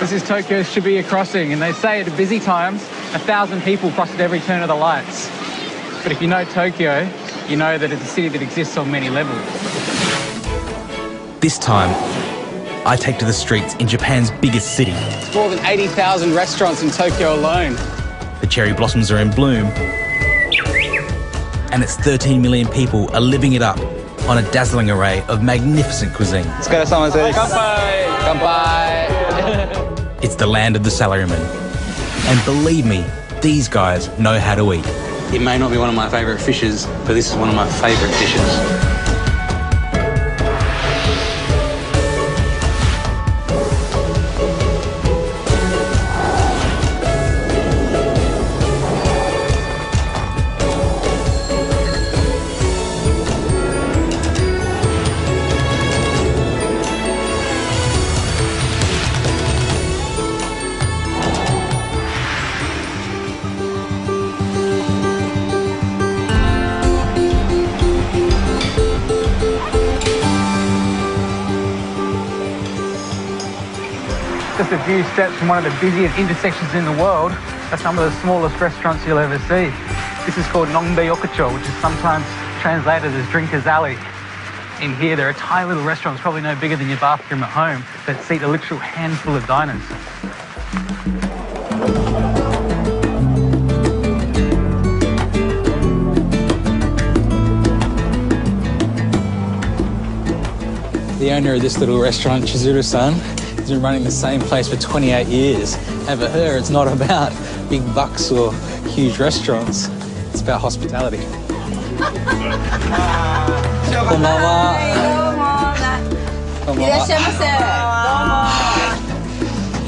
This is Tokyo's Shibuya crossing, and they say at busy times, 1,000 people cross at every turn of the lights. But if you know Tokyo, you know that it's a city that exists on many levels. This time, I take to the streets in Japan's biggest city. It's more than 80,000 restaurants in Tokyo alone. The cherry blossoms are in bloom, and its 13 million people are living it up on a dazzling array of magnificent cuisine. It's the land of the salaryman. And believe me, these guys know how to eat. It may not be one of my favourite fishes, but this is one of my favourite dishes. Just a few steps from one of the busiest intersections in the world are some of the smallest restaurants you'll ever see. This is called Nongbe Yokocho, which is sometimes translated as Drinker's Alley. In here, there are tiny little restaurants, probably no bigger than your bathroom at home, that seat a literal handful of diners. The owner of this little restaurant, Chizuru-san, has been running the same place for 28 years. And for her, it's not about big bucks or huge restaurants. It's about hospitality.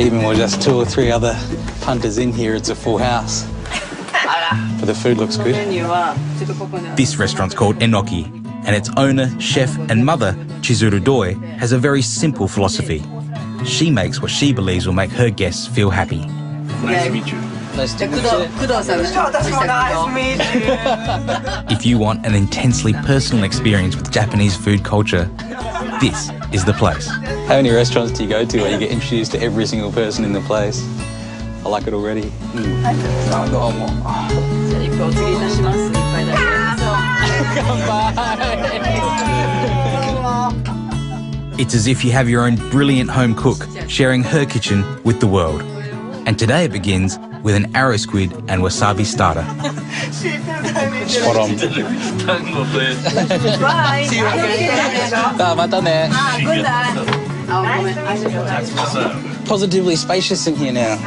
Even with just 2 or 3 other punters in here, it's a full house. But the food looks good. This restaurant's called Enoki, and its owner, chef and mother, Chizuru Doi, has a very simple philosophy. She makes what she believes will make her guests feel happy. Nice to meet you. Nice to meet you. If you want an intensely personal experience with Japanese food culture, this is the place. How many restaurants do you go to where you get introduced to every single person in the place? I like it already. It's as if you have your own brilliant home cook sharing her kitchen with the world. And today it begins with an arrow squid and wasabi starter. Spot on. Positively spacious in here now.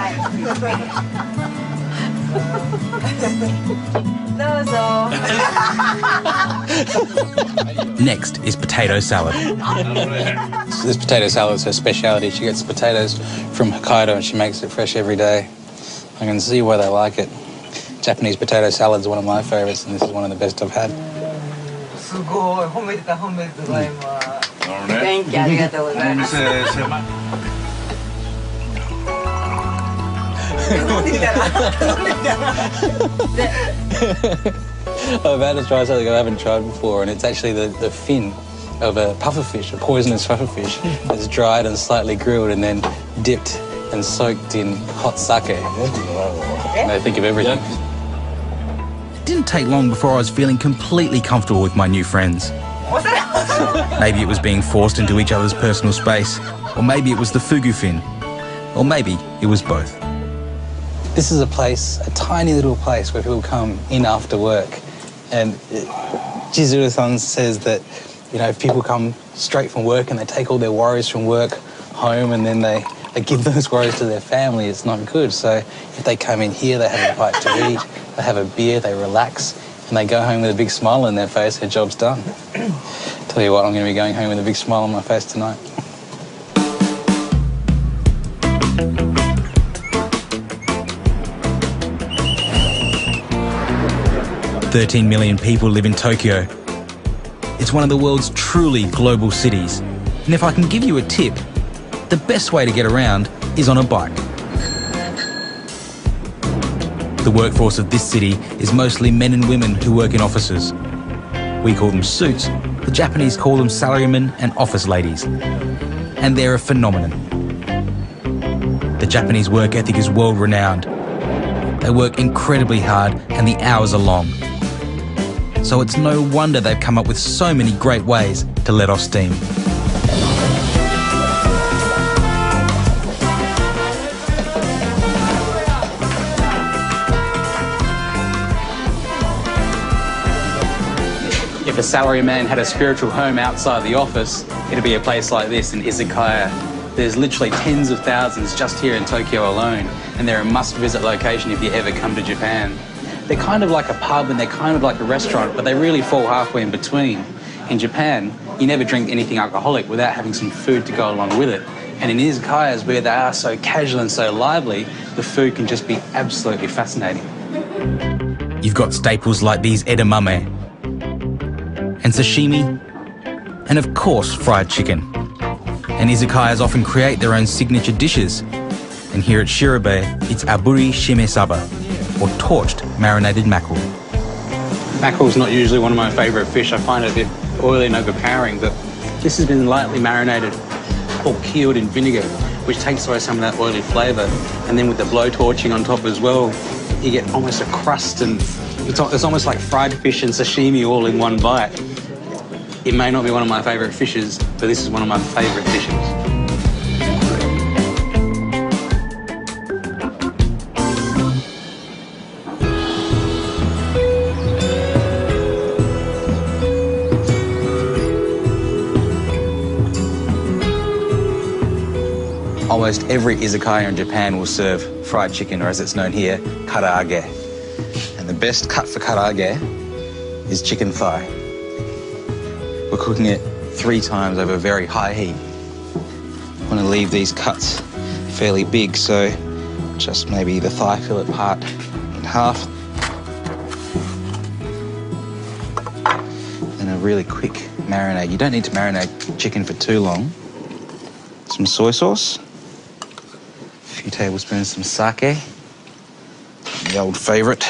Next is potato salad. This potato salad is her speciality. She gets potatoes from Hokkaido and she makes it fresh every day. I can see why they like it. Japanese potato salad is one of my favourites, and this is one of the best I've had. I'm about to try something I haven't tried before, and it's actually the fin of a pufferfish, a poisonous pufferfish. It's dried and slightly grilled and then dipped and soaked in hot sake. And they think of everything. It didn't take long before I was feeling completely comfortable with my new friends. Maybe it was being forced into each other's personal space, or maybe it was the fugu fin, or maybe it was both. This is a place, a tiny little place where people come in after work. And Chizuru-san says that, you know, if people come straight from work and they take all their worries from work home and then they give those worries to their family, it's not good. So if they come in here, they have a bite to eat, they have a beer, they relax, and they go home with a big smile on their face, their job's done. Tell you what, I'm going to be going home with a big smile on my face tonight. "13 million people live in Tokyo. It's one of the world's truly global cities. And if I can give you a tip, the best way to get around is on a bike. The workforce of this city is mostly men and women who work in offices. We call them suits, the Japanese call them salarymen and office ladies. And they're a phenomenon. The Japanese work ethic is world-renowned. They work incredibly hard and the hours are long. So it's no wonder they've come up with so many great ways to let off steam. If a salaryman had a spiritual home outside the office, it'd be a place like this in Izakaya. There's literally tens of thousands just here in Tokyo alone, and they're a must-visit location if you ever come to Japan. They're kind of like a pub and they're kind of like a restaurant, but they really fall halfway in between. In Japan, you never drink anything alcoholic without having some food to go along with it. And in izakayas, where they are so casual and so lively, the food can just be absolutely fascinating. You've got staples like these edamame and sashimi, and of course fried chicken. And izakayas often create their own signature dishes. And here at Shirabe, it's aburi shimesaba, or torched marinated mackerel. Mackerel's not usually one of my favourite fish. I find it a bit oily and overpowering, but this has been lightly marinated or cured in vinegar, which takes away some of that oily flavour. And then with the blow torching on top as well, you get almost a crust, and it's almost like fried fish and sashimi all in one bite. It may not be one of my favourite fishes, but this is one of my favourite dishes. Almost every izakaya in Japan will serve fried chicken, or as it's known here, karaage. And the best cut for karaage is chicken thigh. We're cooking it 3 times over very high heat. I want to leave these cuts fairly big, so just maybe the thigh fillet part in half. And a really quick marinade. You don't need to marinate chicken for too long. Some soy sauce, a few tablespoons, some sake, the old favourite,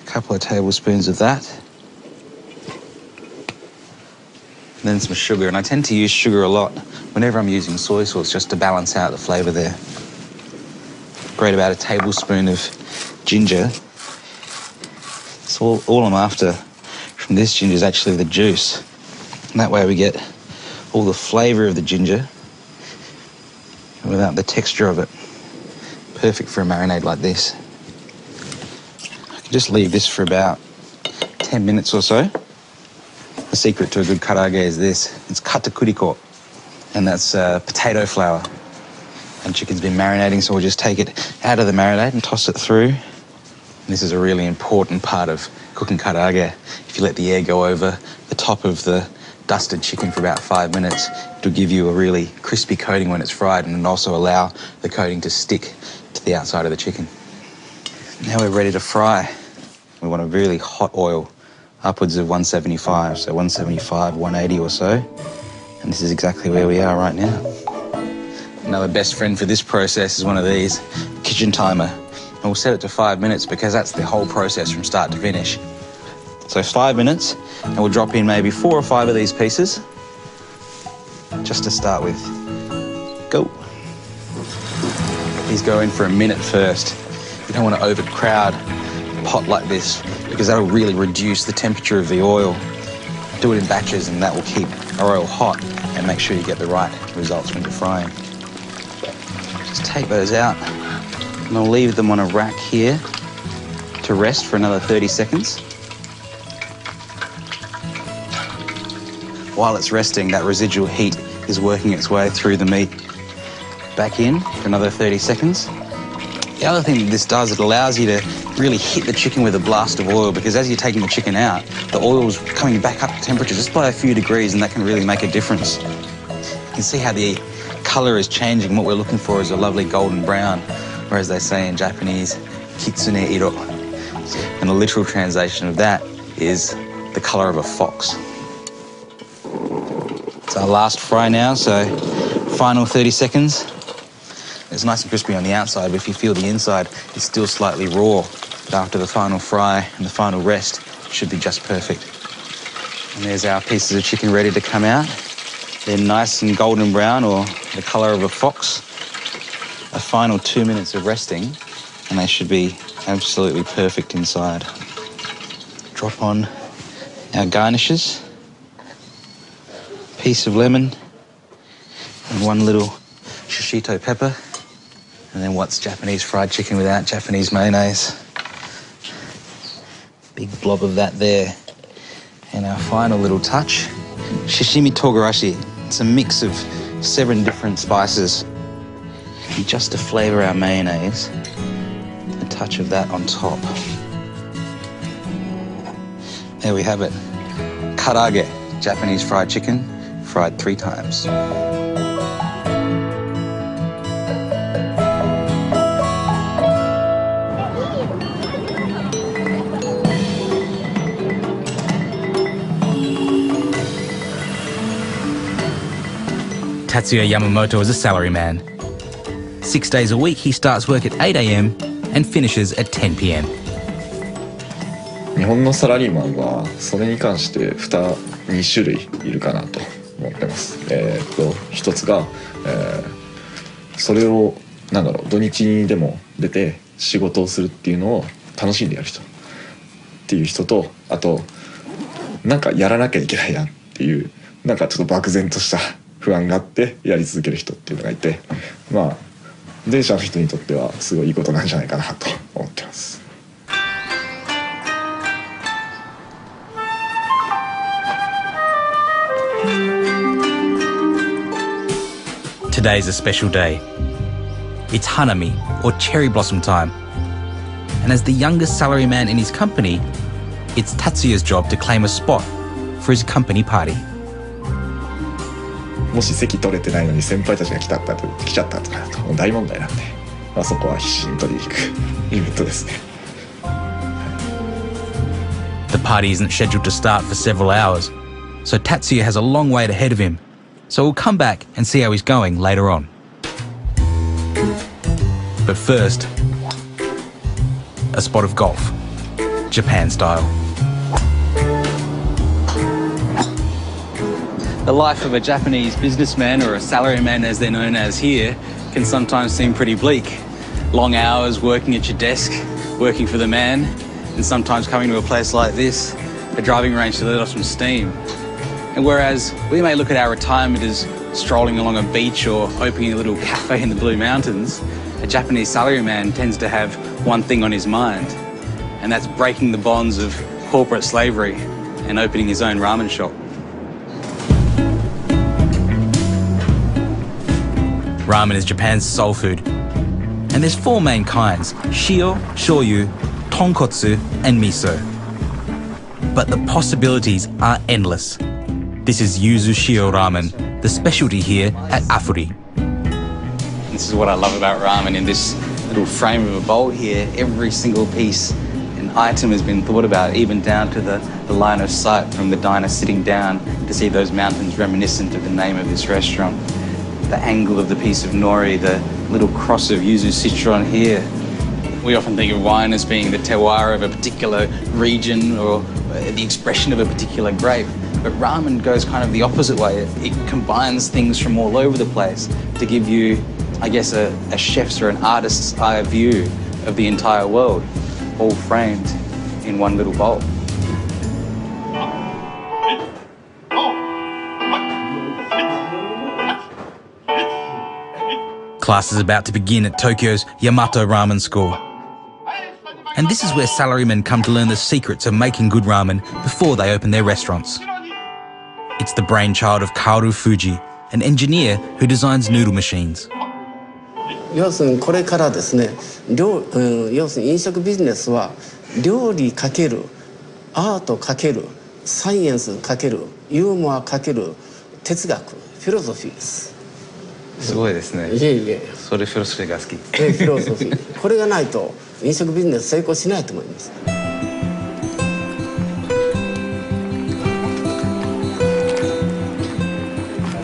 a couple of tablespoons of that. And then some sugar, and I tend to use sugar a lot whenever I'm using soy sauce just to balance out the flavour there. Grate about a tablespoon of ginger. So all I'm after from this ginger is actually the juice. And that way we get all the flavour of the ginger without the texture of it. Perfect for a marinade like this. I can just leave this for about 10 minutes or so. The secret to a good karaage is this. It's katakuriko, and that's potato flour. And chicken's been marinating, so we'll just take it out of the marinade and toss it through. And this is a really important part of cooking karaage. If you let the air go over the top of the dusted chicken for about 5 minutes, it'll give you a really crispy coating when it's fried, and also allow the coating to stick to the outside of the chicken. Now we're ready to fry. We want a really hot oil, upwards of 175, so 175, 180 or so. And this is exactly where we are right now. Another best friend for this process is one of these, kitchen timer. And we'll set it to 5 minutes because that's the whole process from start to finish. So 5 minutes, and we'll drop in maybe 4 or 5 of these pieces, just to start with. Go. These go in for a minute first. You don't want to overcrowd a pot like this because that'll really reduce the temperature of the oil. Do it in batches, and that will keep our oil hot and make sure you get the right results when you're frying. Just take those out, and I'll leave them on a rack here to rest for another 30 seconds. While it's resting, that residual heat is working its way through the meat. Back in for another 30 seconds. The other thing that this does, it allows you to really hit the chicken with a blast of oil, because as you're taking the chicken out, the oil's coming back up to temperature just by a few degrees, and that can really make a difference. You can see how the colour is changing. What we're looking for is a lovely golden brown, or as they say in Japanese, kitsune iro. And the literal translation of that is the colour of a fox. It's our last fry now, so final 30 seconds. It's nice and crispy on the outside, but if you feel the inside, it's still slightly raw. But after the final fry and the final rest, it should be just perfect. And there's our pieces of chicken ready to come out. They're nice and golden brown, or the colour of a fox. a final 2 minutes of resting and they should be absolutely perfect inside. Drop on our garnishes, piece of lemon and one little shishito pepper. And then what's Japanese fried chicken without Japanese mayonnaise? Big blob of that there. And our final little touch, shishimi togarashi. It's a mix of 7 different spices. And just to flavour our mayonnaise, a touch of that on top. There we have it. Karage, Japanese fried chicken, fried 3 times. Tatsuya Yamamoto is a salaryman. 6 days a week he starts work at 8 a.m. and finishes at 10 p.m. 日本のサラリーマンはそれに関して2種類いるかなと思ってます。一つが、それを土日にでも出て仕事をするっていうのを楽しんでやる人っていう人と、あとなんかやらなきゃいけないなっていうちょっと漠然とした不安があってやり続ける人っていうのがいて、まあ前者の人にとってはすごいいいことなんじゃないかなと思ってます。Today's a special day. It's Hanami, or cherry blossom time. And as the youngest salaryman in his company, it's Tatsuya's job to claim a spot for his company party. もし席取れてないのに先輩たちが来ちゃったとかだともう大問題なんで、そこは必死に取りに行くイベントですね。The party isn't scheduled to start for several hours, so Tatsuya has a long wait ahead of him. So we'll come back and see how he's going later on. But first, a spot of golf, Japan style. The life of a Japanese businessman, or a salaryman as they're known as here, can sometimes seem pretty bleak. Long hours working at your desk, working for the man, and sometimes coming to a place like this, a driving range to let off some steam. And whereas we may look at our retirement as strolling along a beach or opening a little cafe in the Blue Mountains, a Japanese salaryman tends to have one thing on his mind, and that's breaking the bonds of corporate slavery and opening his own ramen shop. Ramen is Japan's soul food. And there's 4 main kinds: shio, shoyu, tonkotsu and miso. But the possibilities are endless. This is yuzu shio ramen, the specialty here at Afuri. This is what I love about ramen. In this little frame of a bowl here, every single piece and item has been thought about, even down to the line of sight from the diner sitting down to see those mountains reminiscent of the name of this restaurant. The angle of the piece of nori, the little cross of yuzu citron here. We often think of wine as being the terroir of a particular region or the expression of a particular grape. But ramen goes kind of the opposite way. It combines things from all over the place to give you, I guess, a chef's or an artist's eye view of the entire world, all framed in one little bowl. Class is about to begin at Tokyo's Yamato Ramen School. And this is where salarymen come to learn the secrets of making good ramen before they open their restaurants. It's the brainchild of Kaoru Fuji, an engineer who designs noodle machines. 要するにこれからですね、要するに飲食ビジネスは料理かけるアートかけるサイエンスかけるユーモアかける哲学フィロソフィーです。すごいですね。いえいえ。それフィロソフィーが好き。フィロソフィー。これがないと飲食ビジネス成功しないと思います。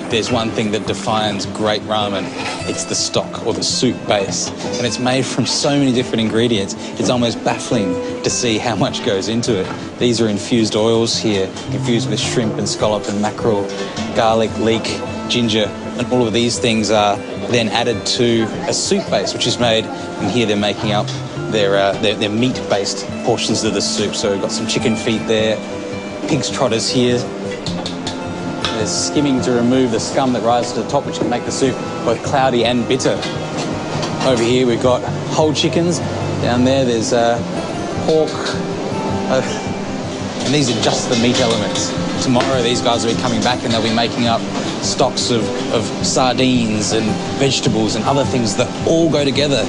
There's one thing that defines great ramen. It's the stock or the soup base. And it's made from so many different ingredients. It's almost baffling to see how much goes into it. These are infused oils here, infused with shrimp and scallop and mackerel, garlic, leek, ginger, and all of these things are then added to a soup base, which is made, and here they're making up their meat-based portions of the soup. So we've got some chicken feet there, pig's trotters here. There's skimming to remove the scum that rises to the top, which can make the soup both cloudy and bitter. Over here we've got whole chickens. Down there there's pork. And these are just the meat elements. Tomorrow these guys will be coming back and they'll be making up stocks of sardines and vegetables and other things that all go together,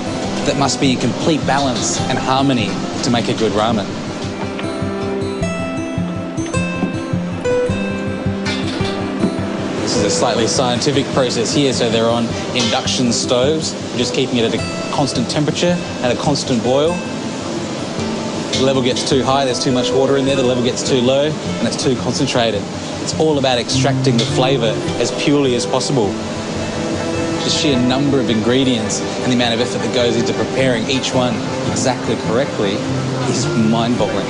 that must be in complete balance and harmony to make a good ramen. This is a slightly scientific process here, so they're on induction stoves, just keeping it at a constant temperature and a constant boil. The level gets too high, there's too much water in there, the level gets too low, and it's too concentrated. It's all about extracting the flavour as purely as possible. The sheer number of ingredients and the amount of effort that goes into preparing each one exactly correctly is mind-boggling.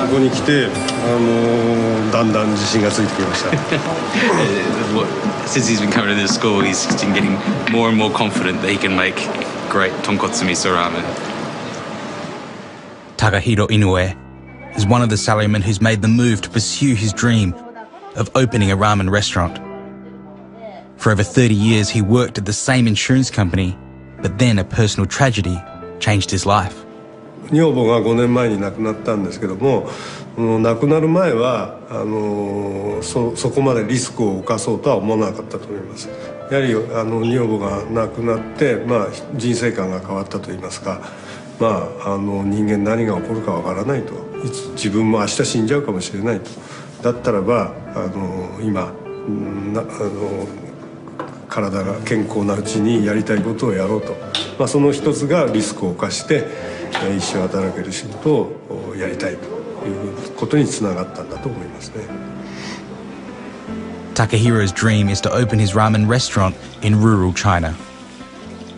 ここに来て、だんだん自信がついてきました。Since he's been coming to this school, he's been getting more and more confident that he can make great tonkotsu miso ramen. Takahiro Inoue is one of the salarymen who's made the move to pursue his dream of opening a ramen restaurant. For over 30 years, he worked at the same insurance company, but then a personal tragedy changed his life. 女房が5年前に亡くなったんですけども、亡くなる前はそこまでリスクを冒そうとは思わなかったと思います。やはり女房が亡くなって、人生観が変わったといいますか、人間何が起こるかわからないと、自分も明日死んじゃうかもしれないと。だったらば今体が健康なうちにやりたいことをやろうと、その一つがリスクを冒して一生働ける仕事をやりたいということにつながったんだと思いますね。Takehiro's dream is to open his ramen restaurant in rural China.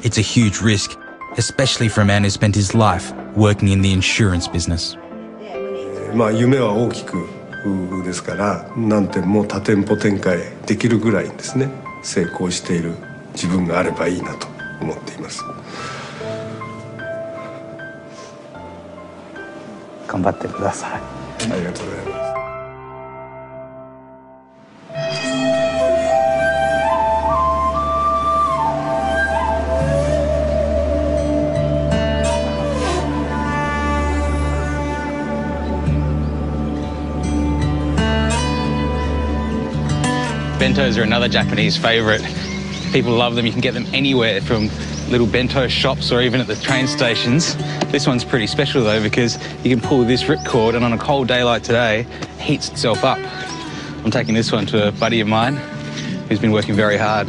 It's a huge risk, especially for a man who spent his life working in the insurance business. 夢は大きくですから、何店も多店舗展開できるぐらいですね、成功している自分があればいいなと思っています。頑張ってください。ありがとうございます。Bentos are another Japanese favourite. People love them. You can get them anywhere, from little bento shops or even at the train stations. This one's pretty special though, because you can pull this ripcord and on a cold day like today, it heats itself up. I'm taking this one to a buddy of mine who's been working very hard.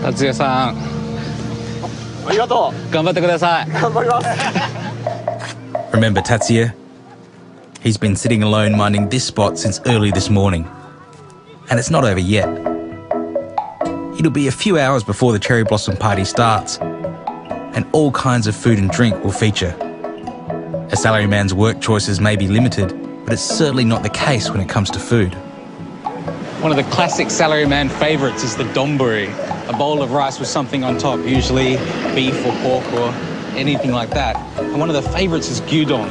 Tatsuya-san. ありがとう。頑張ってください。頑張ります。Remember Tatsuya? He's been sitting alone minding this spot since early this morning. And it's not over yet. It'll be a few hours before the cherry blossom party starts, and all kinds of food and drink will feature. A salaryman's work choices may be limited, but it's certainly not the case when it comes to food. One of the classic salaryman favourites is the donburi, a bowl of rice with something on top, usually beef or pork or anything like that. And one of the favourites is gyudon.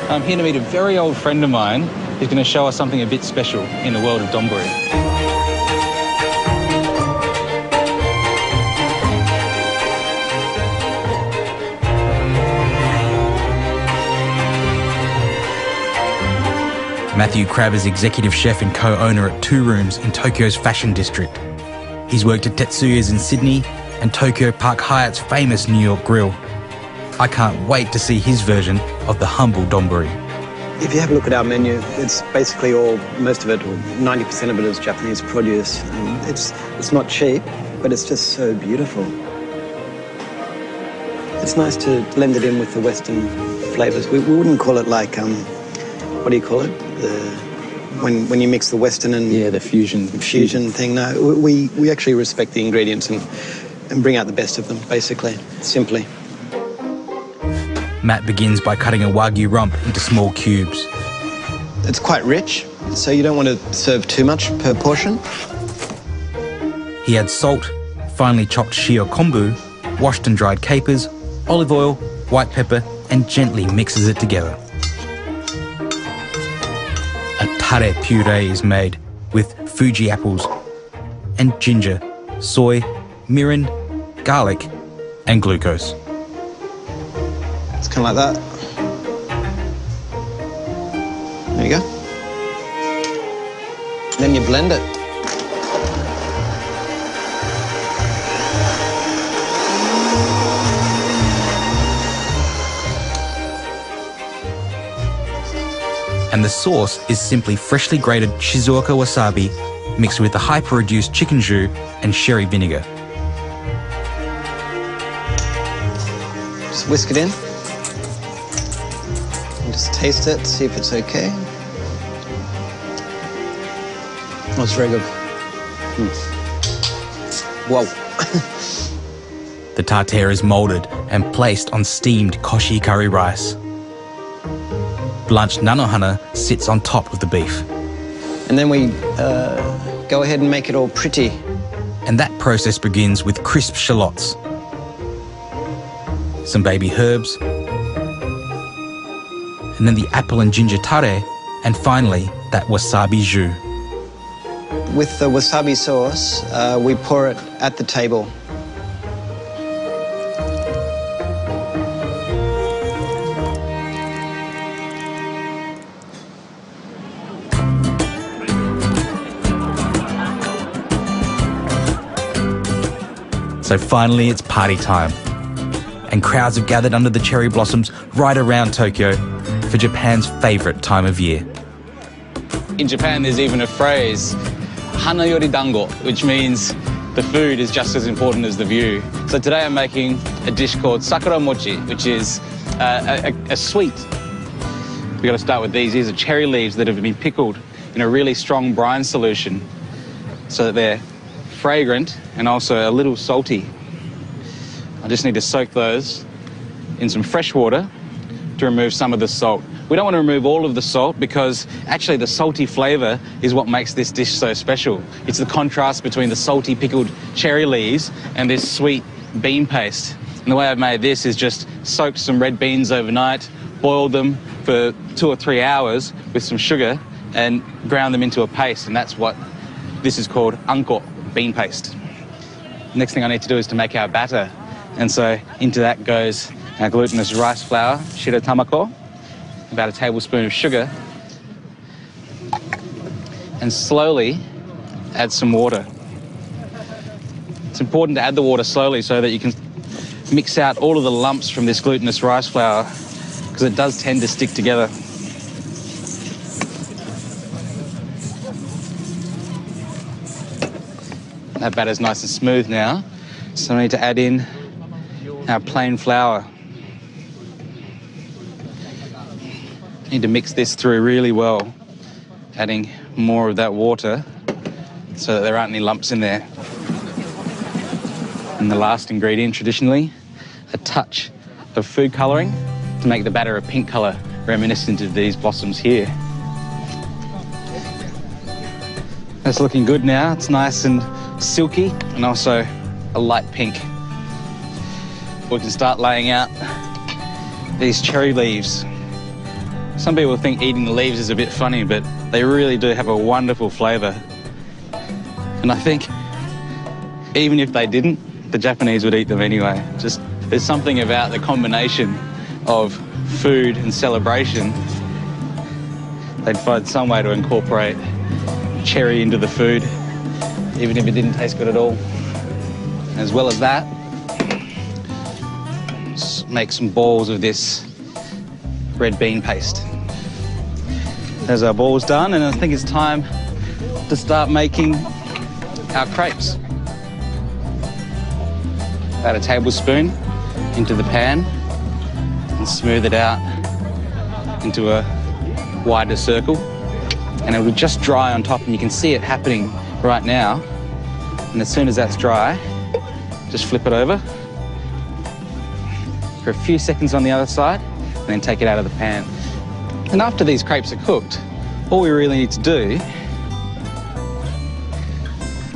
I'm here to meet a very old friend of mine who's going to show us something a bit special in the world of donburi. Matthew Crabb is executive chef and co-owner at Two Rooms in Tokyo's fashion district. He's worked at Tetsuya's in Sydney and Tokyo Park Hyatt's famous New York grill. I can't wait to see his version of the humble donburi. If you have a look at our menu, it's basically most of it, or 90% of it is Japanese produce. It's not cheap, but it's just so beautiful. It's nice to blend it in with the Western flavours. We wouldn't call it like, what do you call it? When you mix the Western and... Yeah, the fusion thing. No, we actually respect the ingredients and bring out the best of them, basically, simply. Matt begins by cutting a Wagyu rump into small cubes. It's quite rich, so you don't want to serve too much per portion. He adds salt, finely chopped shio kombu, washed and dried capers, olive oil, white pepper, and gently mixes it together. A tare puree is made with Fuji apples and ginger, soy, mirin, garlic, and glucose. It's kind of like that. There you go. Then you blend it. And the sauce is simply freshly grated Shizuoka wasabi mixed with the hyper-reduced chicken jus and sherry vinegar. Just whisk it in. And just taste it, see if it's okay. Oh, it's very good. Whoa. The tartare is moulded and placed on steamed koshi curry rice. Blanched nanohana sits on top of the beef. And then we go ahead and make it all pretty. And that process begins with crisp shallots, some baby herbs, and then the apple and ginger tare, and finally that wasabi jus. With the wasabi sauce, we pour it at the table. So finally it's party time, and crowds have gathered under the cherry blossoms right around Tokyo for Japan's favourite time of year. In Japan there's even a phrase, hana yori dango, which means the food is just as important as the view. So today I'm making a dish called sakura mochi, which is a sweet. We've got to start with these. These are cherry leaves that have been pickled in a really strong brine solution so that they're fragrant and also a little salty. I just need to soak those in some fresh water to remove some of the salt. We don't want to remove all of the salt because actually the salty flavour is what makes this dish so special. It's the contrast between the salty pickled cherry leaves and this sweet bean paste. And the way I've made this is just soaked some red beans overnight, boiled them for 2 or 3 hours with some sugar and ground them into a paste, and that's what this is called anko, bean paste. Next thing I need to do is to make our batter, and so into that goes our glutinous rice flour, shiro tamako, about a tablespoon of sugar, and slowly add some water. It's important to add the water slowly so that you can mix out all of the lumps from this glutinous rice flour, because it does tend to stick together. That batter's nice and smooth now, so I need to add in our plain flour. Need to mix this through really well, adding more of that water so that there aren't any lumps in there. And the last ingredient, traditionally, a touch of food colouring to make the batter a pink colour, reminiscent of these blossoms here. That's looking good now. It's nice and silky and also a light pink. We can start laying out these cherry leaves. Some people think eating the leaves is a bit funny, but they really do have a wonderful flavour. And I think even if they didn't, the Japanese would eat them anyway. Just there's something about the combination of food and celebration. They'd find some way to incorporate cherry into the food, even if it didn't taste good at all. As well as that, make some balls of this red bean paste. There's our balls done, and I think it's time to start making our crepes. About a tablespoon into the pan and smooth it out into a wider circle, and it will just dry on top, and you can see it happening right now. And as soon as that's dry, just flip it over for a few seconds on the other side, and then take it out of the pan. And after these crepes are cooked, all we really need to do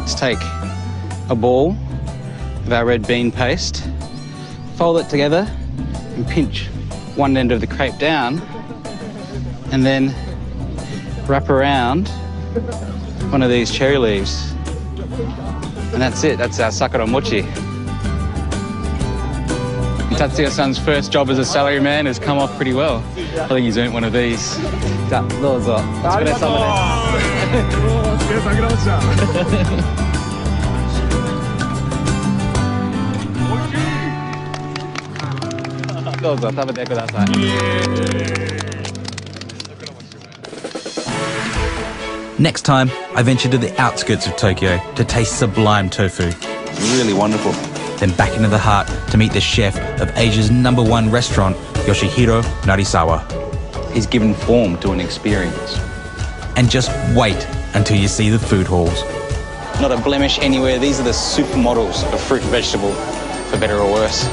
is take a ball of our red bean paste, fold it together and pinch one end of the crepe down, and then wrap around one of these cherry leaves. And that's it, that's our sakura mochi. Tatsuya-san's first job as a salaryman has come off pretty well. I think he's earned one of these. Next time, I venture to the outskirts of Tokyo to taste sublime tofu. Really wonderful. Then back into the heart to meet the chef of Asia's #1 restaurant, Yoshihiro Narisawa. He's given form to an experience. And just wait until you see the food halls. Not a blemish anywhere. These are the supermodels of fruit and vegetable, for better or worse.